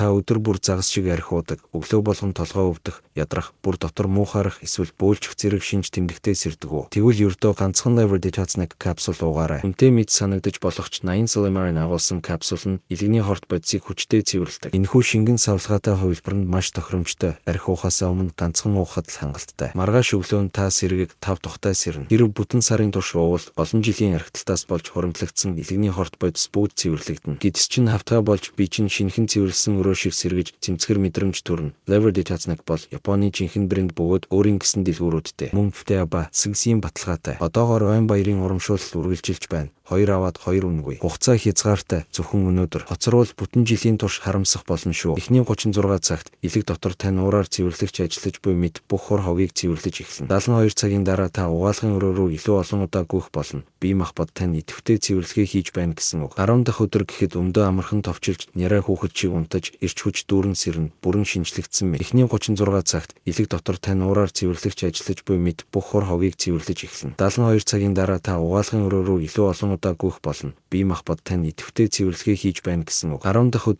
Та өдөр бүр загас шиг архи уудаг, өглөө болгон толгой өвдөх, ядрах, бүр дотор муухайрах эсвэл бөөлжих зэрэг шинж тэмдэгтэй сэрдэг үү? Тэгвэл ердөө ганцхан Lever Detox-ыг капсул уугаарай. Үнэтэй мэд санагдаж болохч 80 Silimar-ын агуулсан капсул нь илэгний хорт бодисыг хүчтэй цэвэрлэдэг. Энэхүү шингэн савлгаатай хувилбар нь маш тохиромжтой. Архи уухаасаа өмнө ганцхан уухад л хангалттай. Маргааш өглөө нь та сэргийг 5 тухтай сэрнэ. Хэрв бүтэн сарын турш уувал олон жилийн архиталтаас болж хуримтлагдсан илэгний хорт бодис бүгд цэвэрлэгдэнэ. Гэвч чинь хавтгай болж би чинь шинэхэн цэвэрлсэн өрөө шиг сэргэж цэмцгэр мэдрэмж төрнө. Lever Detox-ыг бол Японы жинхэнэ брэнд бөгөөд өөрийн гэсэн дэлгүүрүүдтэй. Мөн Futaba, Sigsiin баталгаатай. Одоогоор Ойн баярын урамшуулалт үргэлжилж байна. 2 аваад 2 үнэгүй. Хугацаа хязгаартай. Зөвхөн өнөөдөр. Хоцорвол бүтэн жилийн турш харамсах болно шүү. Эхний 36 цагт элэг дотор тань уураар цэвэрлэгч ажиллаж буй мэд бүх хор хогийг цэвэрлэж эхэлнэ. 72 цагийн дараа та угаалгын өрөө рүү илүү олон удаа гүйх болно. Бие махбод тань идэвхтэй цэвэрлэгээ хийж байна гэсэн үг. 10 дахь өдөр гэхэд өмдөө амархан товчилж, нярай хүүхэд шиг унтаж, ирч хүч дүүрэн сэрнэ. Бүрэн шинжлэгдсэн мэд. Эхний 36 цагт элэг дотор тань уураар цэвэрлэгч ажиллаж буй мэд бүх хор хогийг цэвэрлэж эхэлнэ. 72 цагийн дараа та угаалгын өрөө рүү илүү олон удаа гүйх болно. Бие махбод тань идэвхтэй цэвэрлэгээ хийж байна гэсэн үг. 10 дахь